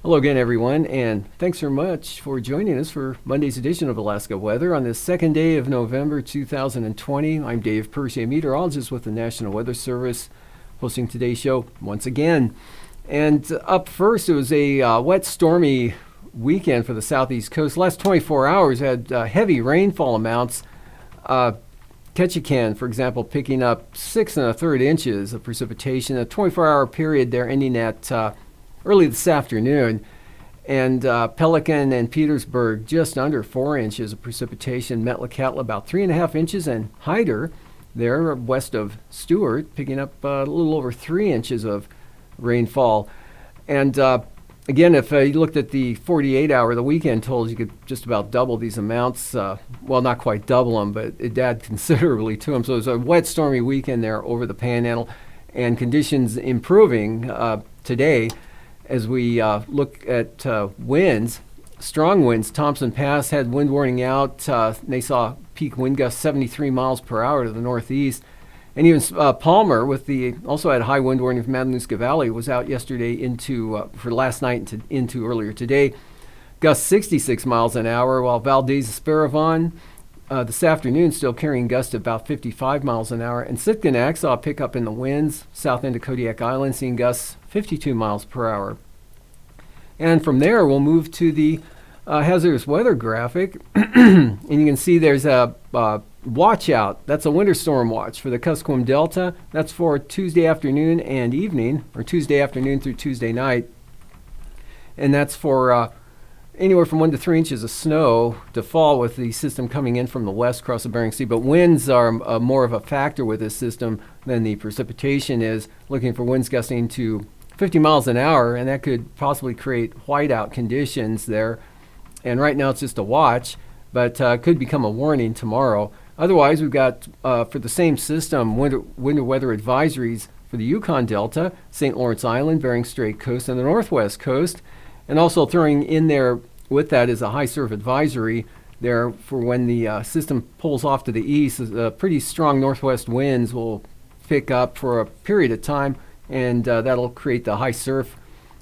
Hello again, everyone, and thanks very much for joining us for Monday's edition of Alaska Weather on this second day of November 2020. I'm Dave Percy, a meteorologist with the National Weather Service, hosting today's show once again. And up first, it was a wet, stormy weekend for the southeast coast. The last 24 hours had heavy rainfall amounts. Ketchikan, for example, picking up 6 1/3 inches of precipitation. A 24-hour period there ending at early this afternoon, and Pelican and Petersburg just under 4 inches of precipitation. Metlakatla about 3.5 inches, and Hyder there west of Stewart picking up a little over 3 inches of rainfall. And again, if you looked at the 48-hour, the weekend totals, you could just about double these amounts. Well, not quite double them, but it added considerably to them. So it was a wet, stormy weekend there over the Panhandle, and conditions improving today. As we look at winds, strong winds, Thompson Pass had wind warning out. They saw peak wind gusts 73 miles per hour to the northeast. And even Palmer, also had high wind warning from Matanuska Valley, was out yesterday for last night into earlier today. Gusts 66 miles an hour, while Valdez-Esperion this afternoon still carrying gusts of about 55 miles an hour. And Sitkinak saw a pickup in the winds, south end of Kodiak Island, seeing gusts 52 miles per hour. And from there, we'll move to the hazardous weather graphic. And you can see there's a watch out. That's a winter storm watch for the Kuskokwim Delta. That's for Tuesday afternoon and evening, or Tuesday afternoon through Tuesday night. And that's for anywhere from 1 to 3 inches of snow to fall with the system coming in from the west across the Bering Sea. But winds are more of a factor with this system than the precipitation is. Looking for winds gusting to 50 miles an hour, and that could possibly create whiteout conditions there. And right now it's just a watch, but could become a warning tomorrow. Otherwise, we've got, for the same system, winter weather advisories for the Yukon Delta, St. Lawrence Island, Bering Strait coast, and the northwest coast. And also throwing in there with that is a high surf advisory there for when the system pulls off to the east. Pretty strong northwest winds will pick up for a period of time, and that'll create the high surf,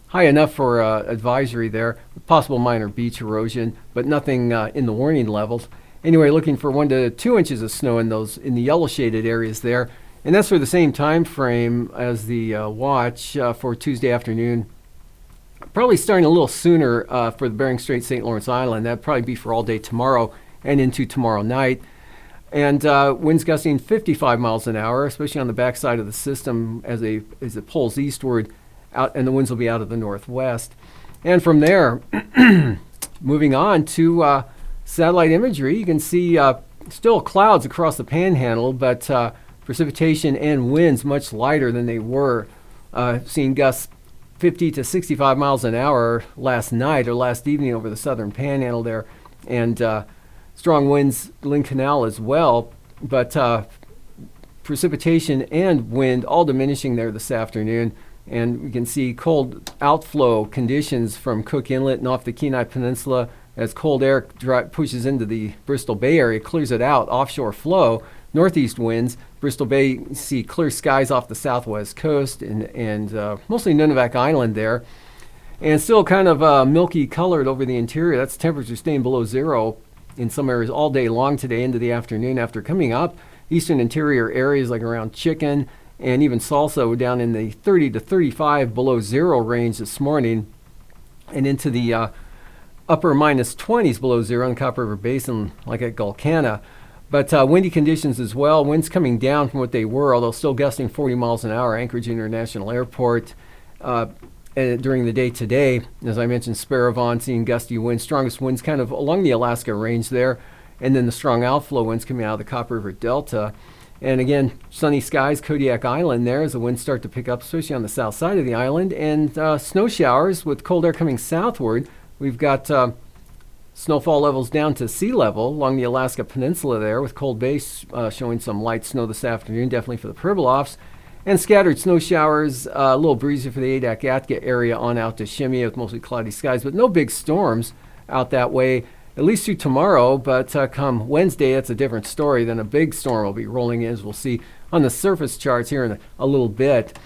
high enough for advisory there, with possible minor beach erosion, but nothing in the warning levels. Anyway, looking for 1 to 2 inches of snow in the yellow shaded areas there, and that's for the same time frame as the watch for Tuesday afternoon. Probably starting a little sooner for the Bering Strait, St. Lawrence Island. That'd probably be for all day tomorrow and into tomorrow night. And winds gusting 55 miles an hour, especially on the backside of the system as it pulls eastward out, and the winds will be out of the northwest. And from there, moving on to satellite imagery, you can see still clouds across the Panhandle, but precipitation and winds much lighter than they were. Seeing gusts 50 to 65 miles an hour last night or last evening over the southern Panhandle there, and strong winds, Lynn Canal as well, but precipitation and wind all diminishing there this afternoon. And we can see cold outflow conditions from Cook Inlet and off the Kenai Peninsula as cold air pushes into the Bristol Bay area, clears it out, offshore flow, northeast winds. Bristol Bay, you see clear skies off the southwest coast and mostly Nunivak Island there. And still kind of milky colored over the interior. That's temperature staying below zero in some areas all day long today into the afternoon, after coming up eastern interior areas like around Chicken and even Salsa down in the 30 to 35 below zero range this morning, and into the upper minus 20s below zero in the Copper River Basin like at Gulkana. But windy conditions as well. Winds coming down from what they were, although still gusting 40 miles an hour. Anchorage International Airport during the day today. As I mentioned, Sparivon seeing gusty winds. Strongest winds kind of along the Alaska range there. And then the strong outflow winds coming out of the Copper River Delta. And again, sunny skies, Kodiak Island there as the winds start to pick up, especially on the south side of the island. And snow showers with cold air coming southward We've got snowfall levels down to sea level along the Alaska Peninsula there, with Cold Base showing some light snow this afternoon, definitely for the Pribilofs. And scattered snow showers, a little breezy for the Adak-Atka area on out to Shimei with mostly cloudy skies, but no big storms out that way, at least through tomorrow. But come Wednesday, that's a different story. Then a big storm will be rolling in, as we'll see on the surface charts here in a little bit.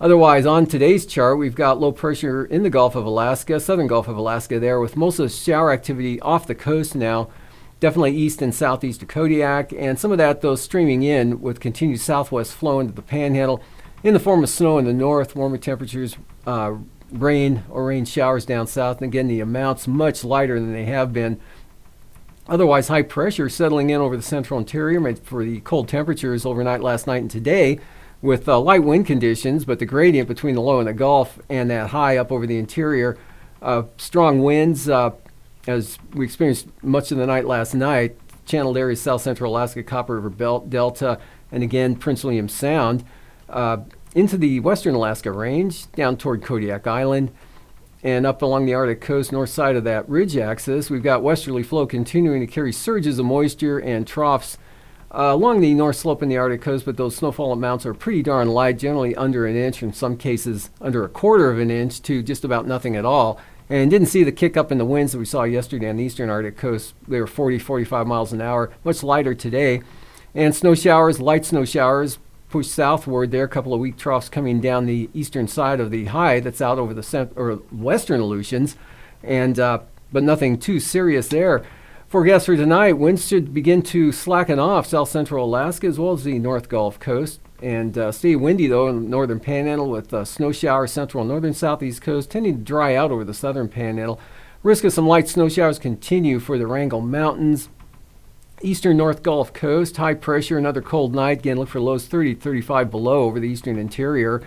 Otherwise, on today's chart, we've got low pressure in the Gulf of Alaska, southern Gulf of Alaska there, with most of the shower activity off the coast now. Definitely east and southeast of Kodiak, and some of that, though, streaming in with continued southwest flow into the Panhandle in the form of snow in the north, warmer temperatures, rain or rain showers down south, and again, the amounts much lighter than they have been. Otherwise, high pressure settling in over the central interior made for the cold temperatures overnight last night and today, with light wind conditions, but the gradient between the low and the Gulf and that high up over the interior. Strong winds, as we experienced much of the night last night, channeled areas south central Alaska, Copper River Belt, Delta, and again Prince William Sound, into the western Alaska Range, down toward Kodiak Island, and up along the Arctic coast, north side of that ridge axis. We've got westerly flow continuing to carry surges of moisture and troughs along the north slope in the Arctic coast, but those snowfall amounts are pretty darn light, generally under an inch, in some cases under a quarter of an inch to just about nothing at all. And didn't see the kick up in the winds that we saw yesterday on the eastern Arctic coast. They were 40, 45 miles an hour, much lighter today. And snow showers, light snow showers, pushed southward there. A couple of weak troughs coming down the eastern side of the high that's out over the western Aleutians, and but nothing too serious there. Forecast for tonight, winds should begin to slacken off south central Alaska as well as the North Gulf Coast, and stay windy though in the northern Panhandle, with snow showers central and northern southeast coast tending to dry out over the southern Panhandle. Risk of some light snow showers continue for the Wrangell Mountains. Eastern North Gulf Coast, high pressure, another cold night. Again, look for lows 30, 35 below over the eastern interior,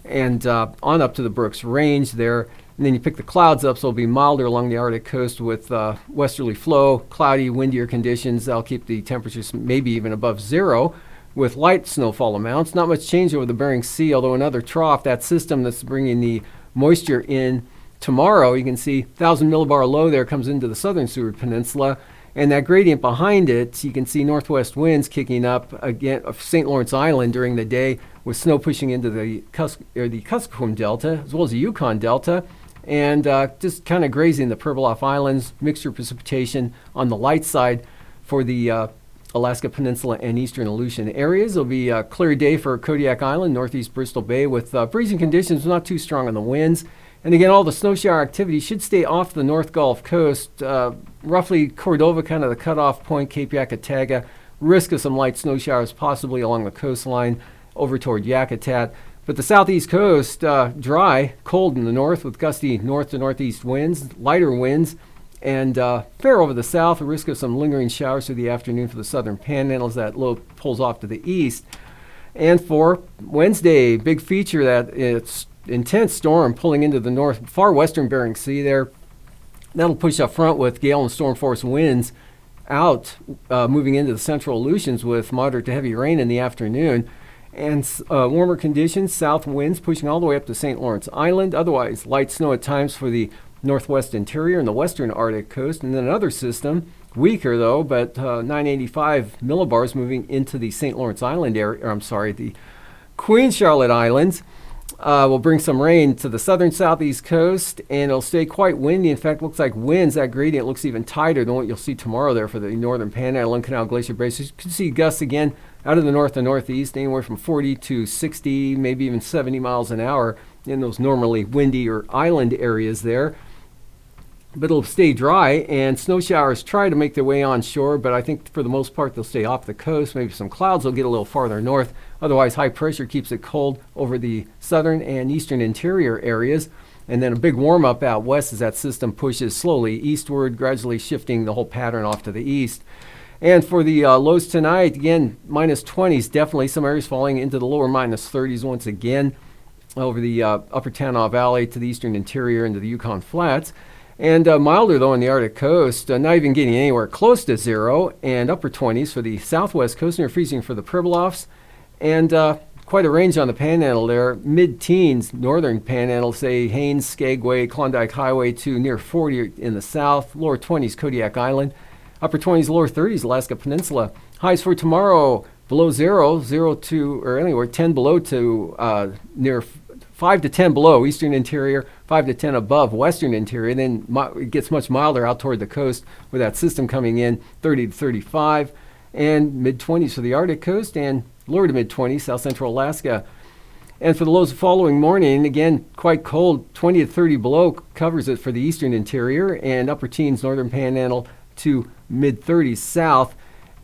and on up to the Brooks Range there. And then you pick the clouds up, so it'll be milder along the Arctic coast with westerly flow, cloudy, windier conditions. That'll keep the temperatures maybe even above zero, with light snowfall amounts. Not much change over the Bering Sea, although another trough, that system that's bringing the moisture in tomorrow, you can see 1,000 millibar low there comes into the southern Seward Peninsula. And that gradient behind it, you can see northwest winds kicking up again of St. Lawrence Island during the day, with snow pushing into the Kuskokwim Delta as well as the Yukon Delta, and just kind of grazing the Pribilof Islands. Mixture precipitation on the light side for the Alaska Peninsula and eastern Aleutian areas. It'll be a clear day for Kodiak Island, northeast Bristol Bay, with breezing conditions, not too strong on the winds. And again, all the snow shower activity should stay off the North Gulf Coast, roughly Cordova, kind of the cutoff point, Cape Yakutat. Risk of some light snow showers possibly along the coastline over toward Yakutat. But the southeast coast, dry, cold in the north with gusty north to northeast winds, lighter winds, and fair over the south. A risk of some lingering showers through the afternoon for the southern Panhandle as that low pulls off to the east. And for Wednesday, big feature, that it's intense storm pulling into the north, far western Bering Sea there. That'll push up front with gale and storm force winds out, moving into the central Aleutians with moderate to heavy rain in the afternoon. And warmer conditions, south winds pushing all the way up to St. Lawrence Island. Otherwise, light snow at times for the northwest interior and the western Arctic coast. And then another system, weaker though, but 985 millibars moving into the St. Lawrence Island area, the Queen Charlotte Islands. Will bring some rain to the southern southeast coast, and it'll stay quite windy. In fact, looks like winds, that gradient looks even tighter than what you'll see tomorrow there for the northern Panhandle and Canal Glacier Basin. You can see gusts again out of the north and northeast, anywhere from 40 to 60, maybe even 70 miles an hour in those normally windy or island areas there. But it'll stay dry, and snow showers try to make their way onshore, but I think for the most part they'll stay off the coast. Maybe some clouds will get a little farther north. Otherwise, high pressure keeps it cold over the southern and eastern interior areas. And then a big warm-up out west as that system pushes slowly eastward, gradually shifting the whole pattern off to the east. And for the lows tonight, again, minus 20s, definitely some areas falling into the lower minus 30s once again over the upper Tanana Valley to the eastern interior into the Yukon Flats. And milder, though, on the Arctic coast, not even getting anywhere close to zero, and upper 20s for the southwest coast, near freezing for the Pribilofs. And quite a range on the panhandle there. Mid-teens, northern panhandle, say Haines, Skagway, Klondike Highway to near 40 in the south. Lower 20s, Kodiak Island. Upper 20s, lower 30s, Alaska Peninsula. Highs for tomorrow, below 0 to, or anywhere 10 below to near 5 to 10 below eastern interior, 5 to 10 above western interior. Then it gets much milder out toward the coast with that system coming in, 30 to 35. And mid-20s for the Arctic coast and lower to mid-20s, south central Alaska. And for the lows the following morning, again, quite cold, 20 to 30 below covers it for the eastern interior, and upper teens, northern panhandle to mid-30s south.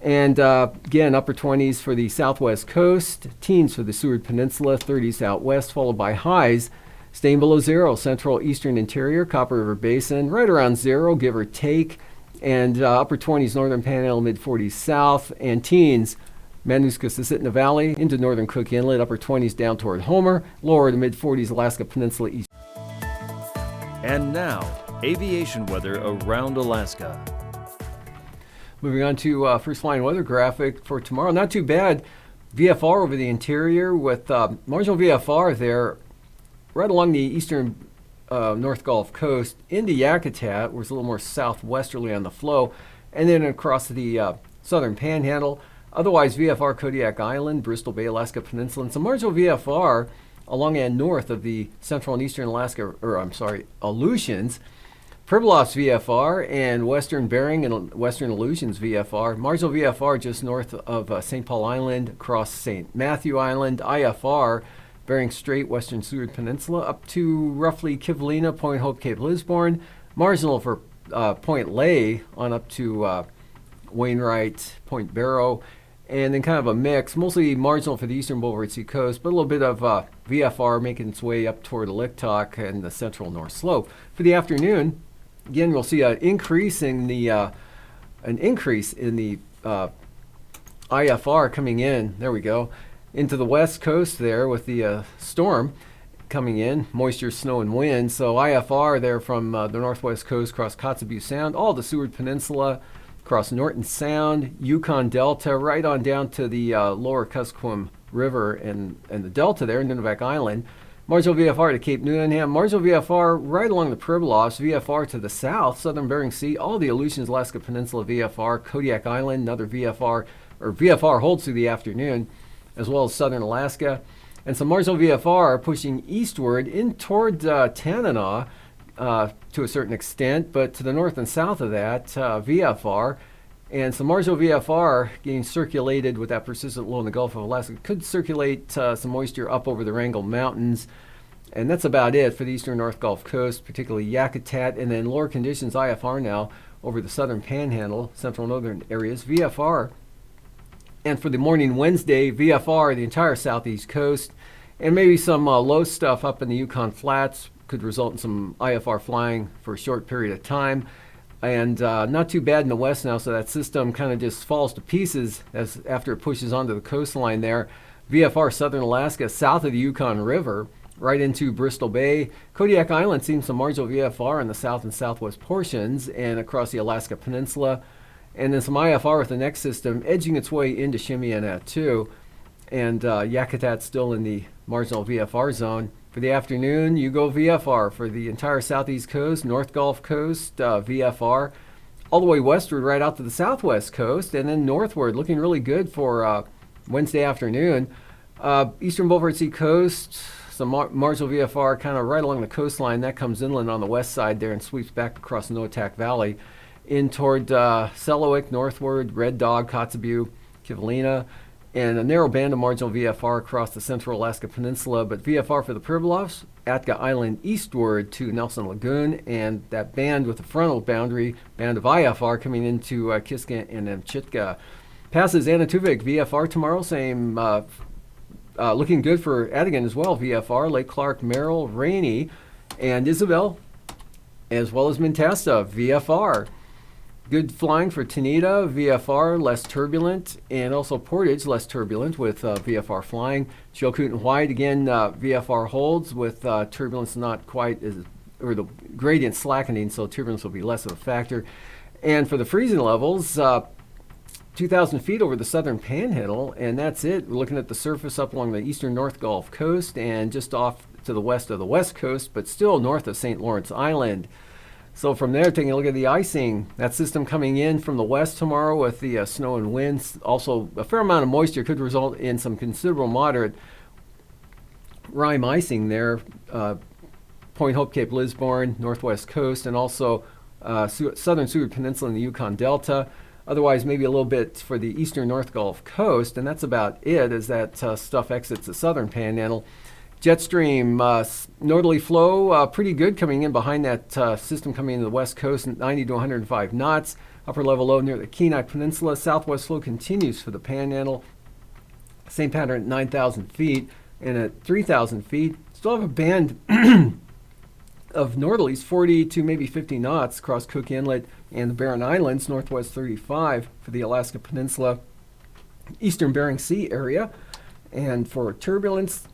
And again, upper 20s for the southwest coast, teens for the Seward Peninsula, 30s out west, followed by highs staying below 0, central eastern interior, Copper River Basin, right around 0, give or take. And upper 20s, northern panhandle, mid-40s south, and teens, Madanuska-Susitna Valley into northern Cook Inlet, upper 20s down toward Homer, lower to mid-40s, Alaska Peninsula east. And now, aviation weather around Alaska. Moving on to first flying weather graphic for tomorrow. Not too bad. VFR over the interior with marginal VFR there right along the eastern North Gulf Coast into Yakutat, where it's a little more southwesterly on the flow, and then across the southern panhandle. Otherwise, VFR Kodiak Island, Bristol Bay, Alaska Peninsula, and some marginal VFR along and north of the central and eastern Alaska, Aleutians. Pribilof's VFR and western Bering and western Aleutians VFR. Marginal VFR just north of St. Paul Island, across St. Matthew Island. IFR, Bering Strait, western Seward Peninsula, up to roughly Kivalina, Point Hope, Cape Lisburne. Marginal for Point Ley on up to Wainwright, Point Barrow. And then kind of a mix, mostly marginal for the eastern Boulevard Sea coast, but a little bit of VFR making its way up toward Licktock and the central North Slope. For the afternoon, again, we'll see an increase in the IFR coming in. There we go, into the west coast there with the storm coming in, moisture, snow, and wind. So IFR there from the northwest coast across Kotzebue Sound, all the Seward Peninsula, across Norton Sound, Yukon Delta, right on down to the lower Kuskokwim River and the Delta there, Nunivak Island. Marginal VFR to Cape Newnham. Marginal VFR right along the Pribilofs. VFR to the south, southern Bering Sea, all the Aleutians, Alaska Peninsula VFR, Kodiak Island, another VFR, or VFR holds through the afternoon, as well as southern Alaska. And some marginal VFR pushing eastward in toward Tanana, to a certain extent, but to the north and south of that, VFR, and some marginal VFR getting circulated with that persistent low in the Gulf of Alaska could circulate some moisture up over the Wrangell Mountains, and that's about it for the eastern North Gulf Coast, particularly Yakutat, and then lower conditions IFR now over the southern Panhandle, central northern areas, VFR, and for the morning Wednesday, VFR the entire southeast coast, and maybe some low stuff up in the Yukon Flats. Could result in some IFR flying for a short period of time, and not too bad in the west now, so that system kind of just falls to pieces after it pushes onto the coastline there. VFR southern Alaska south of the Yukon River right into Bristol Bay. Kodiak Island seems some marginal VFR in the south and southwest portions and across the Alaska Peninsula, and then some IFR with the next system edging its way into Shimianat too, and Yakutat still in the marginal VFR zone. For the afternoon, you go VFR for the entire southeast coast, North Gulf Coast, VFR, all the way westward right out to the southwest coast, and then northward, looking really good for Wednesday afternoon. Eastern Boulevard Sea coast, some marginal VFR kind of right along the coastline. That comes inland on the west side there and sweeps back across Noatak Valley in toward Selawik, northward, Red Dog, Kotzebue, Kivalina, and a narrow band of marginal VFR across the central Alaska Peninsula, but VFR for the Pribilofs, Atka Island eastward to Nelson Lagoon, and that band with the frontal boundary, band of IFR coming into Kiska and Amchitka. Passes Anatuvik, VFR tomorrow, same, looking good for Adigan as well, VFR, Lake Clark, Merrill, Rainy, and Isabel, as well as Mintasta, VFR. Good flying for Tanita, VFR, less turbulent, and also Portage, less turbulent with VFR flying. Chilkoot and White, again, VFR holds with turbulence not quite as, or the gradient slackening, so turbulence will be less of a factor. And for the freezing levels, 2,000 feet over the southern panhandle, and that's it. We're looking at the surface up along the eastern North Gulf Coast and just off to the west of the West Coast, but still north of St. Lawrence Island. So from there, taking a look at the icing, that system coming in from the west tomorrow with the snow and winds. Also, a fair amount of moisture could result in some considerable moderate rime icing there. Point Hope, Cape Lisburne, northwest coast, and also southern Seward Peninsula and the Yukon Delta. Otherwise, maybe a little bit for the eastern North Gulf Coast, and that's about it as that stuff exits the southern panhandle. Jet stream, northerly flow, pretty good coming in behind that system coming into the west coast at 90 to 105 knots. Upper level low near the Kenai Peninsula. Southwest flow continues for the panhandle. Same pattern at 9,000 feet. And at 3,000 feet, still have a band of northerlies, 40 to maybe 50 knots across Cook Inlet and the Barren Islands, northwest 35 for the Alaska Peninsula, eastern Bering Sea area. And for turbulence,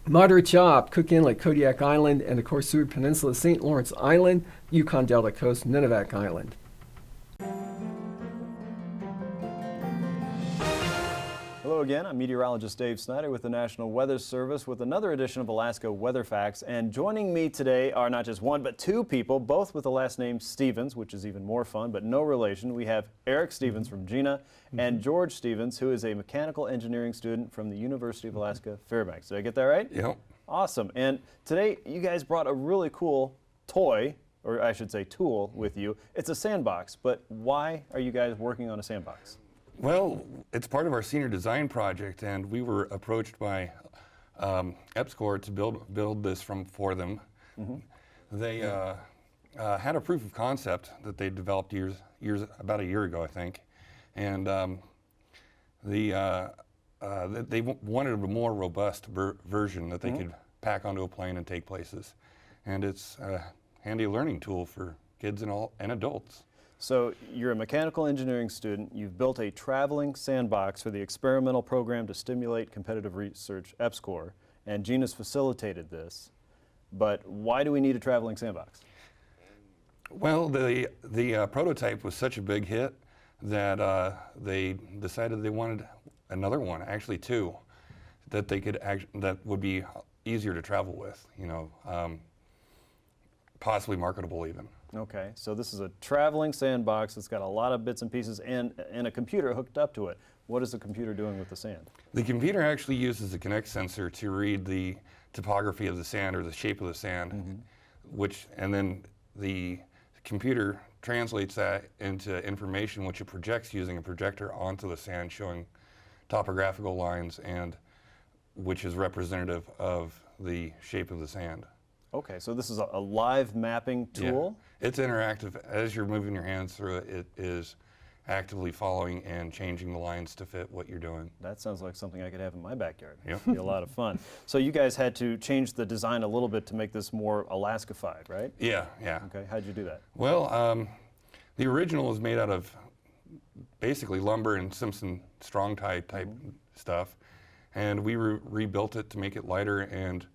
moderate chop, Cook Inlet, Kodiak Island, and of course Seward Peninsula, St. Lawrence Island, Yukon Delta Coast, Nunivak Island. Hello again, I'm meteorologist Dave Snyder with the National Weather Service with another edition of Alaska Weather Facts. And joining me today are not just one, but two people, both with the last name Stevens, which is even more fun, but no relation. We have Eric Stevens from Gina and George Stevens, who is a mechanical engineering student from the University of Alaska Fairbanks. Did I get that right? Yep. Awesome. And today you guys brought a really cool toy, or I should say tool, with you. It's a sandbox, but why are you guys working on a sandbox? Well, it's part of our senior design project, and we were approached by EPSCoR to build this for them. They had a proof of concept that they developed about a year ago, I think, and they wanted a more robust version that they could pack onto a plane and take places, and it's a handy learning tool for kids and adults. So you're a mechanical engineering student. You've built a traveling sandbox for the experimental program to stimulate competitive research, EPSCoR, and Gina's facilitated this. But why do we need a traveling sandbox? Well, the prototype was such a big hit that they decided they wanted another one, actually two, that that would be easier to travel with, possibly marketable even. Okay, so this is a traveling sandbox that's got a lot of bits and pieces and a computer hooked up to it. What is the computer doing with the sand? The computer actually uses a Kinect sensor to read the topography of the sand or the shape of the sand, and then the computer translates that into information which it projects using a projector onto the sand, showing topographical lines and which is representative of the shape of the sand. Okay, so this is a live mapping tool? Yeah. It's interactive. As you're moving your hands through it, it is actively following and changing the lines to fit what you're doing. That sounds like something I could have in my backyard. Yep. It'd be a lot of fun. So you guys had to change the design a little bit to make this more Alaska-fied, right? Yeah. Okay, how'd you do that? Well, the original was made out of basically lumber and Simpson strong tie type stuff, and we rebuilt it to make it lighter and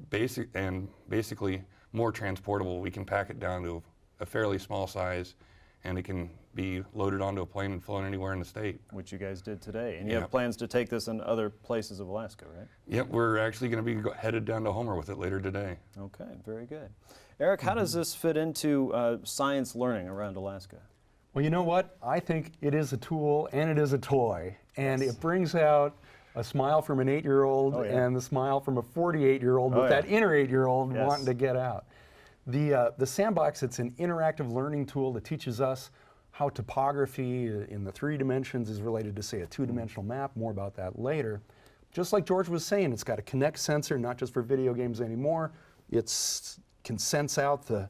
basically more transportable. We can pack it down to a fairly small size, and it can be loaded onto a plane and flown anywhere in the state. Which you guys did today. And you have plans to take this in other places of Alaska, right? Yep, we're actually going to be headed down to Homer with it later today. Okay, very good. Eric, how does this fit into science learning around Alaska? Well, you know what? I think it is a tool and it is a toy. And it brings out a smile from an 8-year-old and the smile from a 48-year-old with that inner 8-year-old wanting to get out. The sandbox, it's an interactive learning tool that teaches us how topography in the 3 dimensions is related to, say, a 2-dimensional map. More about that later. Just like George was saying, it's got a Kinect sensor, not just for video games anymore. It can sense out the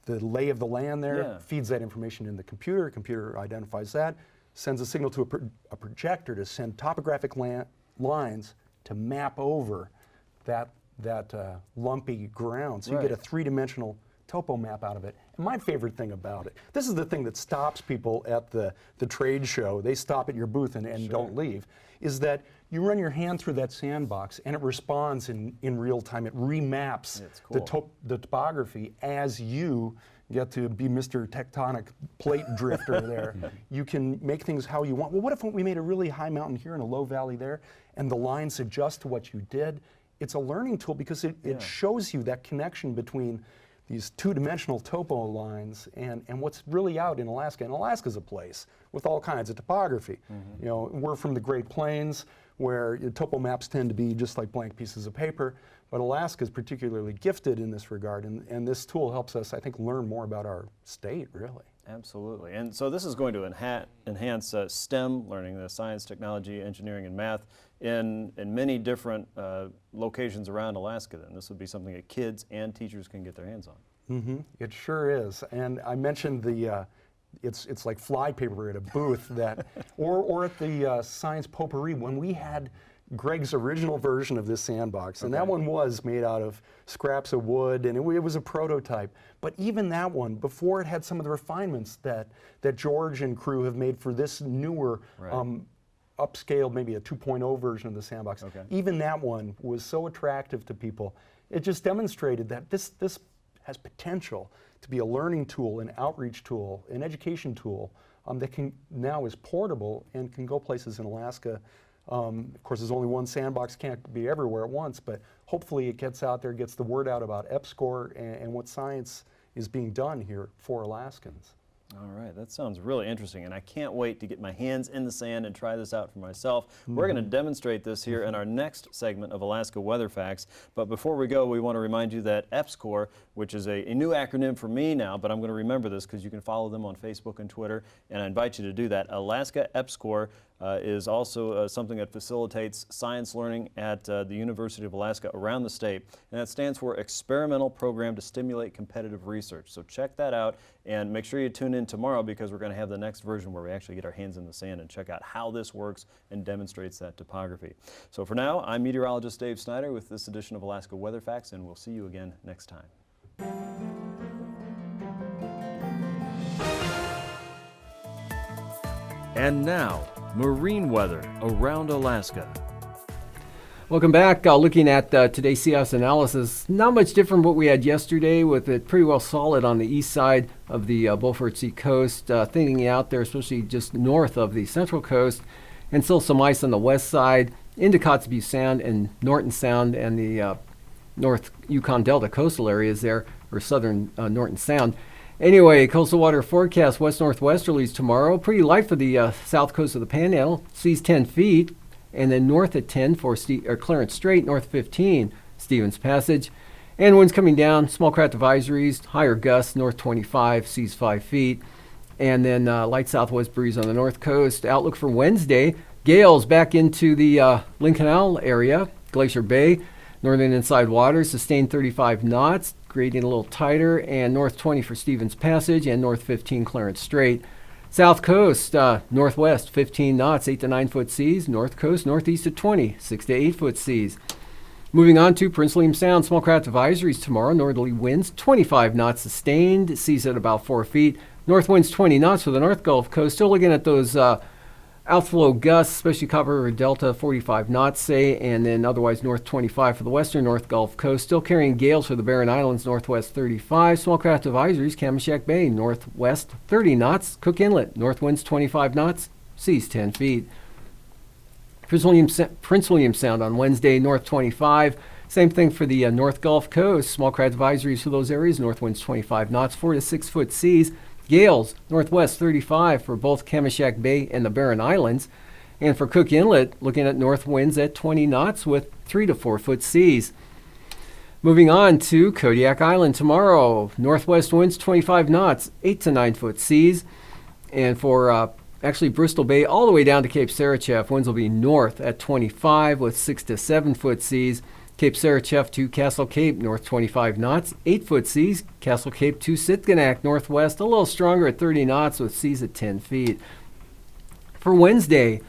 lay of the land there, feeds that information in the computer identifies that, sends a signal to a projector to send topographic lines to map over that lumpy ground. So you get a 3-dimensional topo map out of it. And my favorite thing about it, this is the thing that stops people at the trade show, they stop at your booth and don't leave, is that you run your hand through that sandbox and it responds in real time. It remaps the topography as you get to be Mr. Tectonic Plate Drifter there. You can make things how you want. Well, what if we made a really high mountain here and a low valley there, and the lines adjust to what you did? It's a learning tool because it shows you that connection between these two-dimensional topo lines and what's really out in Alaska. And Alaska's a place with all kinds of topography. You know, we're from the Great Plains, where topo maps tend to be just like blank pieces of paper, but Alaska is particularly gifted in this regard, and this tool helps us, I think, learn more about our state, really. Absolutely. And so this is going to enhance STEM learning, the science, technology, engineering, and math, in many different locations around Alaska. Then this would be something that kids and teachers can get their hands on. It sure is. And I mentioned the it's like flypaper at a booth that, or at the Science Potpourri when we had Greg's original version of this sandbox, and that one was made out of scraps of wood, and it was a prototype. But even that one, before it had some of the refinements that George and crew have made for this newer, upscaled, maybe a 2.0 version of the sandbox, even that one was so attractive to people. It just demonstrated that this has potential to be a learning tool, an outreach tool, an education tool that now is portable and can go places in Alaska. Of course, there's only one sandbox, can't be everywhere at once, but hopefully it gets out there, gets the word out about EPSCoR and what science is being done here for Alaskans. All right, that sounds really interesting, and I can't wait to get my hands in the sand and try this out for myself. We're going to demonstrate this here in our next segment of Alaska Weather Facts, but before we go, we want to remind you that EPSCoR, which is a new acronym for me now, but I'm going to remember this because you can follow them on Facebook and Twitter, and I invite you to do that. Alaska EPSCoR is also something that facilitates science learning at the University of Alaska around the state, and that stands for Experimental Program to Stimulate Competitive Research. So check that out and make sure you tune in tomorrow because we're going to have the next version where we actually get our hands in the sand and check out how this works and demonstrates that topography. So for now, I'm meteorologist Dave Snyder with this edition of Alaska Weather Facts, and we'll see you again next time. And now, marine weather around Alaska. Welcome back. Looking at today's sea ice analysis, not much different from what we had yesterday, with it pretty well solid on the east side of the Beaufort Sea coast, thinning out there, especially just north of the central coast, and still some ice on the west side into Kotzebue Sound and Norton Sound and the North Yukon Delta coastal areas there, or southern Norton Sound. Anyway, coastal water forecast, west-northwesterlies tomorrow. Pretty light for the south coast of the Panhandle. Seas 10 feet. And then north at 10 for Clarence Strait, north 15, Stevens Passage. And winds coming down, small craft advisories, higher gusts, north 25, seas 5 feet. And then light southwest breeze on the north coast. Outlook for Wednesday, gales back into the Lynn Canal area, Glacier Bay. Northern inside waters, sustained 35 knots, gradient a little tighter, and north 20 for Stevens Passage and north 15 Clarence Strait. South coast, northwest 15 knots, 8 to 9 foot seas. North coast, northeast at 20, 6 to 8 foot seas. Moving on to Prince William Sound, small craft advisories tomorrow. Northerly winds 25 knots sustained, seas at about 4 feet. North winds 20 knots for the North Gulf Coast. Still looking at those outflow gusts, especially Copper River Delta, 45 knots, say, and then otherwise north 25 for the western North Gulf Coast. Still carrying gales for the Barren Islands, northwest 35. Small craft advisories, Kamishak Bay, northwest 30 knots. Cook Inlet, north winds 25 knots, seas 10 feet. Prince William Sound on Wednesday, north 25. Same thing for the North Gulf Coast. Small craft advisories for those areas, north winds 25 knots, 4 to 6 foot seas. Gales, northwest 35 for both Kamishak Bay and the Barren Islands. And for Cook Inlet, looking at north winds at 20 knots with 3 to 4 foot seas. Moving on to Kodiak Island tomorrow. Northwest winds 25 knots, 8 to 9 foot seas. And for actually Bristol Bay all the way down to Cape Sarachev, winds will be north at 25 with 6 to 7 foot seas. Cape Sarachev to Castle Cape, north 25 knots, 8 foot seas. Castle Cape to Sitkinak, northwest, a little stronger at 30 knots with seas at 10 feet. For Wednesday,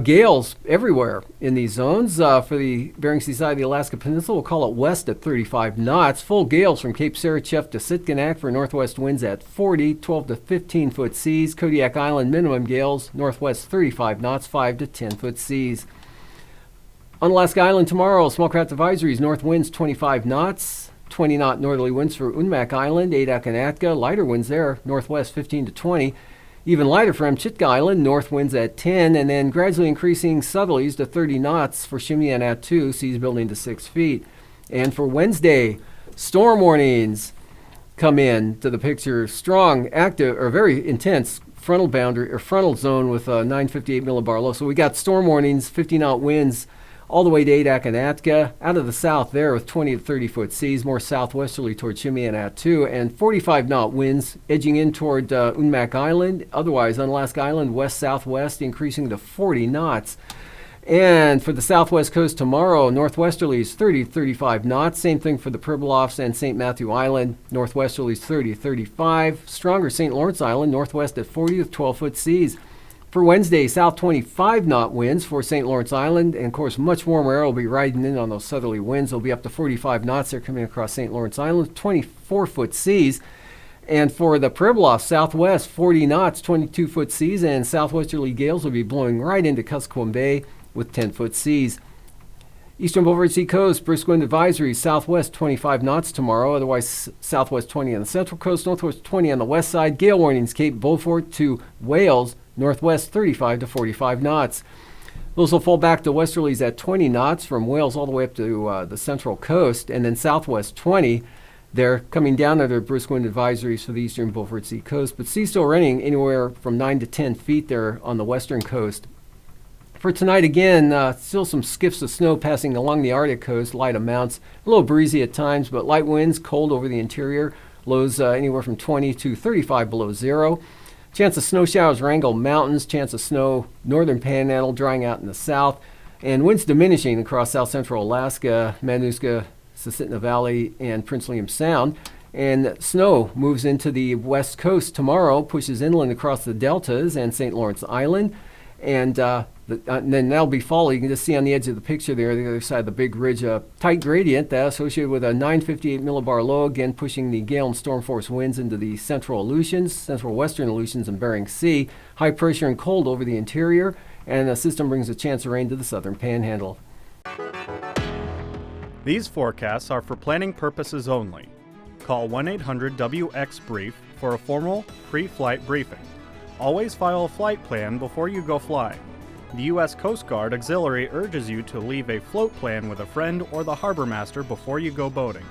gales everywhere in these zones. For the Bering Sea side of the Alaska Peninsula, we'll call it west at 35 knots. Full gales from Cape Sarachev to Sitkinak for northwest winds at 40, 12 to 15 foot seas. Kodiak Island, minimum gales, northwest 35 knots, 5 to 10 foot seas. On Alaska Island tomorrow, small craft advisories, north winds 25 knots, 20-knot northerly winds for Unmak Island, Adak and Atka, lighter winds there, northwest 15 to 20. Even lighter for Amchitka Island, north winds at 10, and then gradually increasing southerlies to 30 knots for Shimei and Attu, seas building to 6 feet. And for Wednesday, storm warnings come in to the picture. Strong, active, or very intense frontal boundary or frontal zone with a 958 millibar low. So we got storm warnings, 50-knot winds all the way to Adak and Atka, out of the south there with 20 to 30-foot seas, more southwesterly toward Shimei and Attu, and 45-knot winds edging in toward Unmak Island. Otherwise, on Alaska Island, west-southwest, increasing to 40 knots. And for the southwest coast tomorrow, northwesterlies 30 to 35 knots. Same thing for the Pribilofs and St. Matthew Island, northwesterlies 30 to 35. Stronger St. Lawrence Island, northwest at 40 with 12-foot seas. For Wednesday, south 25-knot winds for St. Lawrence Island, and of course, much warmer air will be riding in on those southerly winds. They'll be up to 45 knots. They're coming across St. Lawrence Island, 24-foot seas. And for the Pribilof, southwest, 40 knots, 22-foot seas, and southwesterly gales will be blowing right into Kuskokwim Bay with 10-foot seas. Eastern Beaufort Sea coast, brisk wind advisory, southwest 25 knots tomorrow, otherwise southwest 20 on the central coast, northwest 20 on the west side. Gale warnings, Cape Beaufort to Wales, northwest 35 to 45 knots. Those will fall back to westerlies at 20 knots from Wales all the way up to the central coast, and then southwest 20. They're coming down under brisk wind advisories for the eastern Beaufort Sea coast, but seas still running anywhere from 9 to 10 feet there on the western coast. For tonight, again, still some skiffs of snow passing along the Arctic coast, light amounts, a little breezy at times, but light winds, cold over the interior, lows anywhere from 20 to 35 below zero. Chance of snow showers, Wrangell Mountains, chance of snow, northern Panhandle, drying out in the south, and winds diminishing across south central Alaska, Matanuska, Susitna Valley, and Prince William Sound. And snow moves into the west coast tomorrow, pushes inland across the deltas and St. Lawrence Island. And then that'll be fall. You can just see on the edge of the picture there, the other side of the big ridge, a tight gradient that associated with a 958 millibar low, again pushing the gale and storm force winds into the central Aleutians, central western Aleutians and Bering Sea. High pressure and cold over the interior, and the system brings a chance of rain to the southern panhandle. These forecasts are for planning purposes only. Call 1-800-WX-BRIEF for a formal pre-flight briefing. Always file a flight plan before you go flying. The U.S. Coast Guard Auxiliary urges you to leave a float plan with a friend or the harbor master before you go boating.